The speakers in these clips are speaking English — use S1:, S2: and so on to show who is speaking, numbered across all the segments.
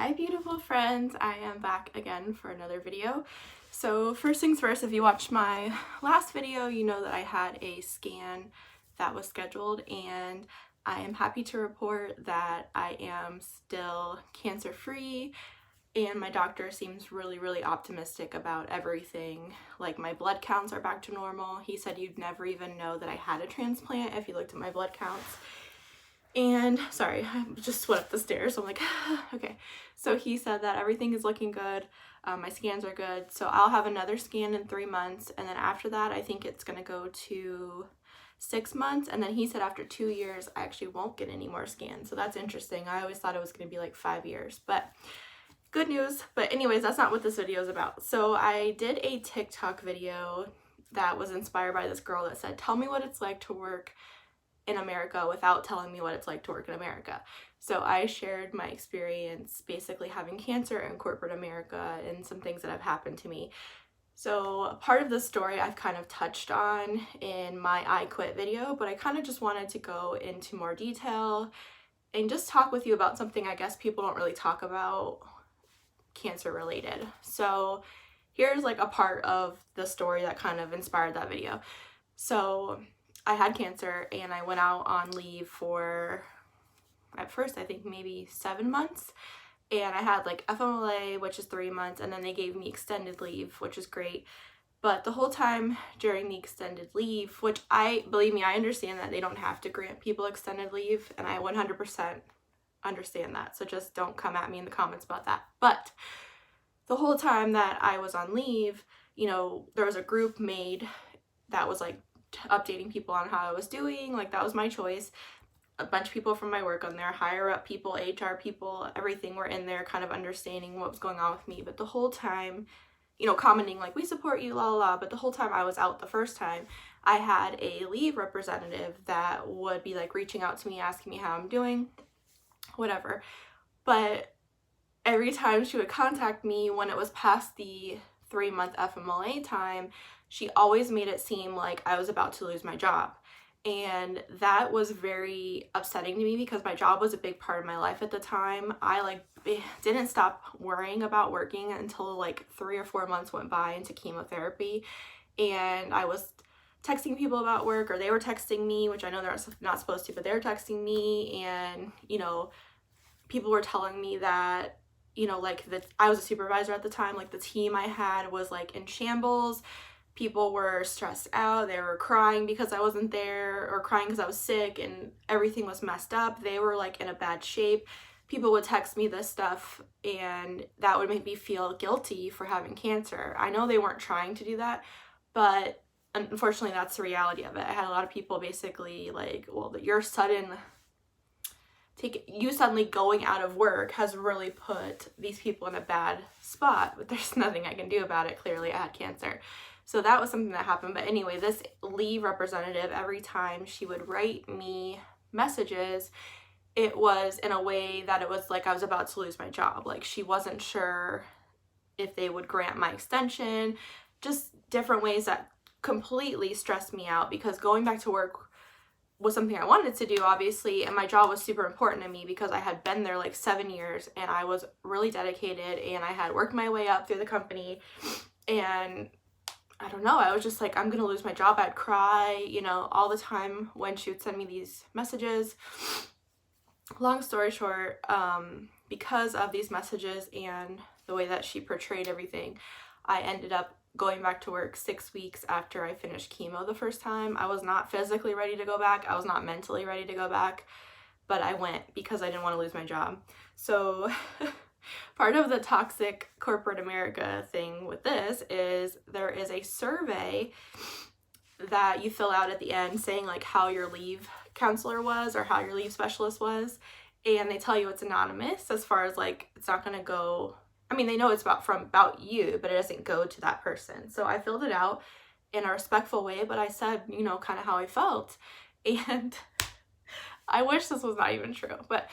S1: Hi beautiful friends, I am back again for another video. So first things first, if you watched my last video, you know that I had a scan that was scheduled, and I am happy to report that I am still cancer free, and my doctor seems really optimistic about everything. Like, my blood counts are back to normal. He said you'd never even know that I had a transplant if you looked at my blood counts. And sorry, I just went up the stairs, so I'm like, okay. So he said that everything is looking good. My scans are good. So I'll have another scan in 3 months. And then after that, I think it's going to go to 6 months. And then he said after 2 years, I actually won't get any more scans. So that's interesting. I always thought it was going to be like 5 years, but good news. But anyways, that's not what this video is about. So I did a TikTok video that was inspired by this girl that said, tell me what it's like to work in America without telling me what it's like to work in America. So I shared my experience basically having cancer in corporate America and some things that have happened to me. So part of the story I've kind of touched on in my I Quit video, but I kind of just wanted to go into more detail and just talk with you about something I guess people don't really talk about cancer related. So here's like a part of the story that kind of inspired that video. So I had cancer and I went out on leave for, at first I think maybe 7 months, and I had like FMLA, which is 3 months, and then they gave me extended leave, which is great. But the whole time during the extended leave, which believe me, I understand that they don't have to grant people extended leave, and I 100% understand that, so just don't come at me in the comments about that. But the whole time that I was on leave, you know, there was a group made that was like updating people on how I was doing. Like, that was my choice. A bunch of people from my work on there, higher up people, HR people, everything were in there kind of understanding what was going on with me. But the whole time, you know, commenting like, we support you, la la la. But the whole time I was out the first time, I had a leave representative that would be like reaching out to me, asking me how I'm doing, whatever. But every time she would contact me when it was past the 3-month FMLA time, she always made it seem like I was about to lose my job. And that was very upsetting to me because my job was a big part of my life at the time. I didn't stop worrying about working until like 3 or 4 months went by into chemotherapy. And I was texting people about work, or they were texting me, which I know they're not supposed to, but they were texting me. And, you know, people were telling me that, you know, like, that I was a supervisor at the time, like the team I had was like in shambles. People were stressed out. They were crying because I wasn't there, or crying because I was sick, and everything was messed up. They were like in a bad shape. People would text me this stuff, and that would make me feel guilty for having cancer. I know they weren't trying to do that, but unfortunately that's the reality of it. I had a lot of people basically like, well, you suddenly going out of work has really put these people in a bad spot, but there's nothing I can do about it. Clearly I had cancer. So that was something that happened. But anyway, this leave representative, every time she would write me messages, it was in a way that it was like I was about to lose my job. Like, she wasn't sure if they would grant my extension, just different ways that completely stressed me out, because going back to work was something I wanted to do, obviously, and my job was super important to me because I had been there like 7 years and I was really dedicated and I had worked my way up through the company. And I don't know, I was just like, I'm gonna lose my job. I'd cry, you know, all the time when she would send me these messages. Long story short, because of these messages and the way that she portrayed everything, I ended up going back to work 6 weeks after I finished chemo the first time. I was not physically ready to go back. I was not mentally ready to go back, but I went because I didn't want to lose my job. So part of the toxic corporate America thing with this is there is a survey that you fill out at the end saying like how your leave counselor was or how your leave specialist was, and they tell you it's anonymous, as far as like it's not going to go, I mean, they know it's about you, but it doesn't go to that person. So I filled it out in a respectful way, but I said, you know, kind of how I felt. And I wish this was not even true, but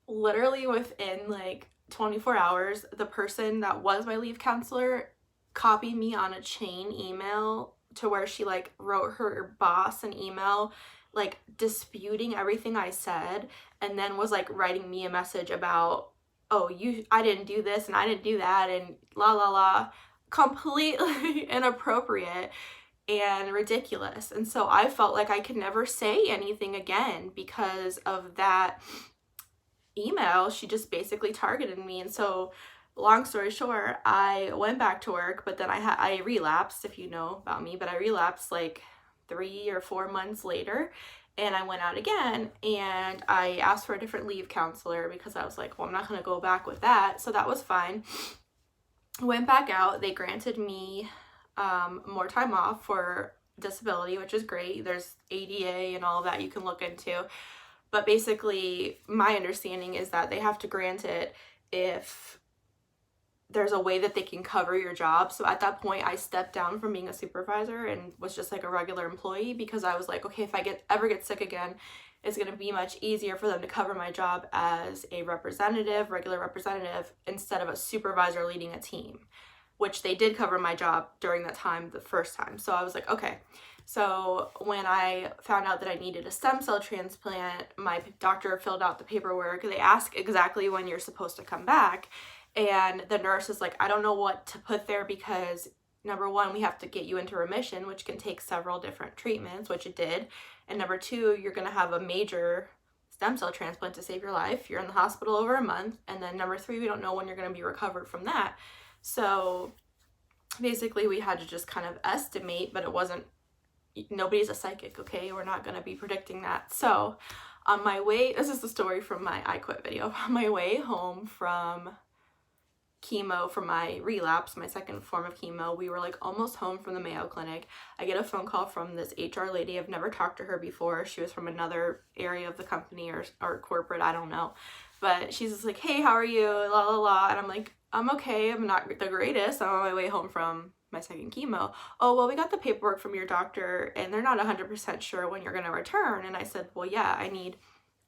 S1: literally within like 24 hours, the person that was my leave counselor copied me on a chain email to where she like wrote her boss an email like disputing everything I said, and then was like writing me a message about oh, I didn't do this and I didn't do that and la la la, completely inappropriate and ridiculous. And so I felt like I could never say anything again because of that email. She just basically targeted me. And so long story short, I went back to work, but then I relapsed, if you know about me, but I relapsed like 3 or 4 months later, and I went out again, and I asked for a different leave counselor because I was like, well, I'm not going to go back with that. So that was fine. Went back out. They granted me more time off for disability, which is great. There's ADA and all of that you can look into. But basically, my understanding is that they have to grant it if there's a way that they can cover your job. So at that point, I stepped down from being a supervisor and was just like a regular employee, because I was like, okay, if I ever get sick again, it's going to be much easier for them to cover my job as a representative, regular representative, instead of a supervisor leading a team, which they did cover my job during that time, the first time. So I was like, okay. So when I found out that I needed a stem cell transplant, my doctor filled out the paperwork. They ask exactly when you're supposed to come back. And the nurse is like, I don't know what to put there, because number one, we have to get you into remission, which can take several different treatments, which it did. And number two, you're going to have a major stem cell transplant to save your life. You're in the hospital over a month. And then number three, we don't know when you're going to be recovered from that. So basically we had to just kind of estimate, but it wasn't, nobody's a psychic, okay? We're not going to be predicting that. So on my way, this is the story from my I Quit video, on my way home from chemo for my relapse, my second form of chemo, we were like almost home from the Mayo Clinic. I get a phone call from this HR lady. I've never talked to her before. She was from another area of the company or corporate, I don't know. But she's just like, hey, how are you? La la la. And I'm like, I'm okay. I'm not the greatest. I'm on my way home from my second chemo. Oh, well, we got the paperwork from your doctor and they're not 100% sure when you're going to return. And I said, well, yeah, I need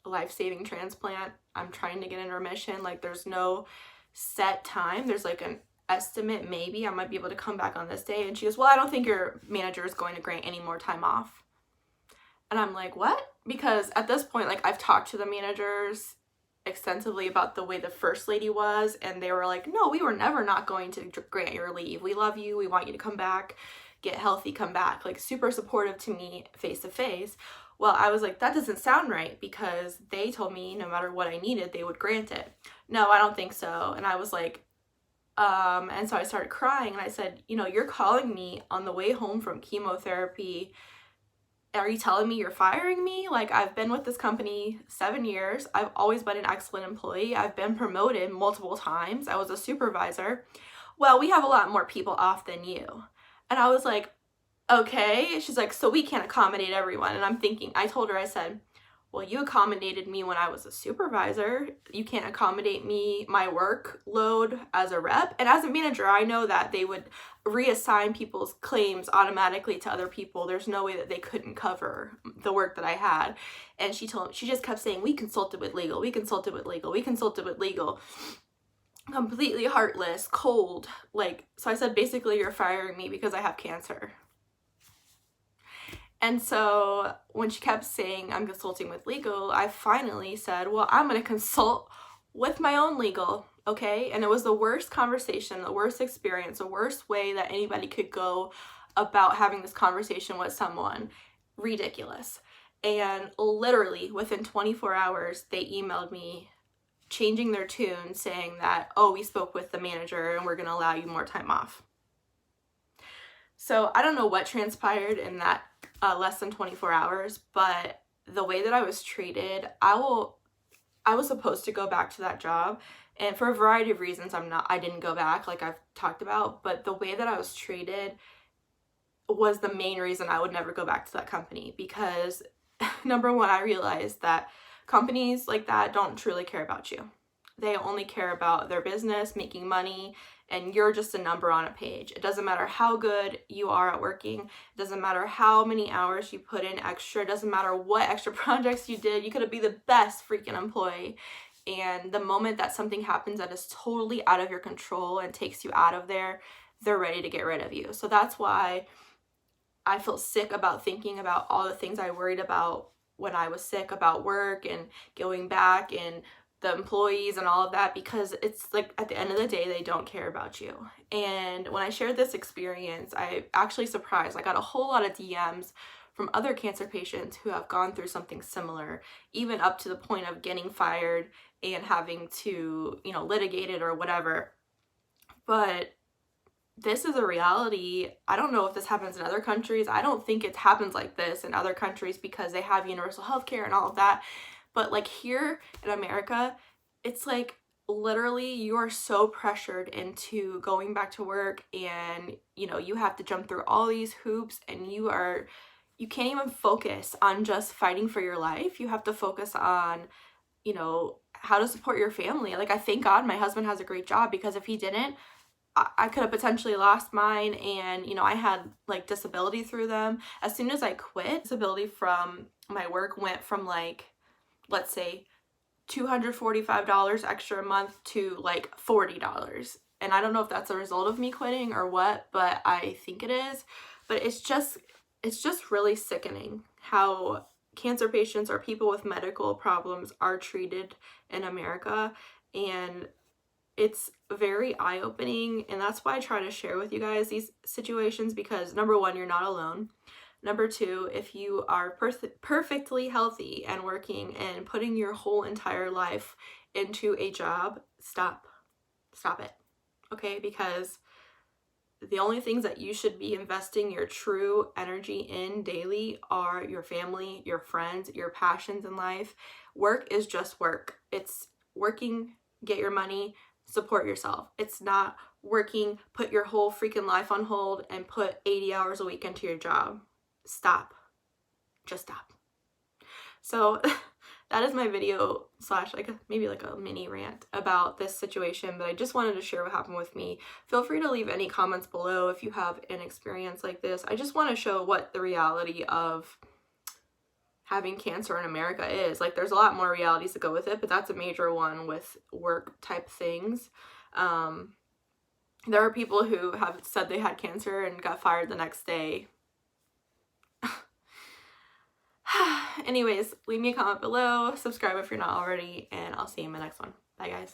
S1: a life-saving transplant. I'm trying to get in remission. Like, there's no set time. There's like an estimate, maybe I might be able to come back on this day. And she goes, well, I don't think your manager is going to grant any more time off. And I'm like, what? Because at this point, like, I've talked to the managers extensively about the way the first lady was, and they were like, no, we were never not going to grant your leave. We love you. We want you to come back, get healthy, come back. Like, super supportive to me face to face. Well, I was like, that doesn't sound right, because they told me no matter what I needed, they would grant it. No, I don't think so. And I was like, and so I started crying, and I said, you know, you're calling me on the way home from chemotherapy. Are you telling me you're firing me? Like, I've been with this company 7 years. I've always been an excellent employee. I've been promoted multiple times. I was a supervisor. Well, we have a lot more people off than you. And I was like, okay. She's like, so we can't accommodate everyone. And I'm thinking, I told her, I said, well, you accommodated me when I was a supervisor. You can't accommodate me, my workload as a rep. And as a manager, I know that they would reassign people's claims automatically to other people. There's no way that they couldn't cover the work that I had. And she just kept saying, we consulted with legal, we consulted with legal, we consulted with legal. Completely heartless, cold. Like, so I said, basically, you're firing me because I have cancer. And so when she kept saying I'm consulting with legal, I finally said, well, I'm going to consult with my own legal, okay? And it was the worst conversation, the worst experience, the worst way that anybody could go about having this conversation with someone. Ridiculous. And literally within 24 hours, they emailed me changing their tune, saying that, oh, we spoke with the manager and we're going to allow you more time off. So I don't know what transpired in that less than 24 hours, but the way that I was treated, I was supposed to go back to that job, and for a variety of reasons I didn't go back, like I've talked about, but the way that I was treated was the main reason I would never go back to that company, because number one, I realized that companies like that don't truly care about you. They only care about their business, making money, and you're just a number on a page. It doesn't matter how good you are at working. It doesn't matter how many hours you put in extra. It doesn't matter what extra projects you did. You could be the best freaking employee. And the moment that something happens that is totally out of your control and takes you out of there, they're ready to get rid of you. So that's why I feel sick about thinking about all the things I worried about when I was sick, about work and going back and the employees and all of that, because it's like at the end of the day they don't care about you. And when I shared this experience, I actually surprised. I got a whole lot of DMs from other cancer patients who have gone through something similar, even up to the point of getting fired and having to, you know, litigate it or whatever. But this is a reality. I don't know if this happens in other countries. I don't think it happens like this in other countries because they have universal health care and all of that. But like here in America, it's like literally you are so pressured into going back to work, and you know, you have to jump through all these hoops, and you can't even focus on just fighting for your life. You have to focus on, you know, how to support your family. Like, I thank God my husband has a great job, because if he didn't, I could have potentially lost mine. And you know, I had like disability through them. As soon as I quit, disability from my work went from like, let's say $245 extra a month to like $40. And I don't know if that's a result of me quitting or what, but I think it is. But it's just really sickening how cancer patients or people with medical problems are treated in America. And it's very eye-opening, and that's why I try to share with you guys these situations, because number one, you're not alone. Number two, if you are perfectly healthy and working and putting your whole entire life into a job, stop it, okay? Because the only things that you should be investing your true energy in daily are your family, your friends, your passions in life. Work is just work. It's working, get your money, support yourself. It's not working, put your whole freaking life on hold and put 80 hours a week into your job. Stop. Just stop. So that is my video slash like maybe like a mini rant about this situation, but I just wanted to share what happened with me. Feel free to leave any comments below if you have an experience like this. I just want to show what the reality of having cancer in America is. Like, there's a lot more realities that go with it, but that's a major one with work type things. There are people who have said they had cancer and got fired the next day. Anyways, leave me a comment below, subscribe if you're not already, and I'll see you in my next one. Bye guys.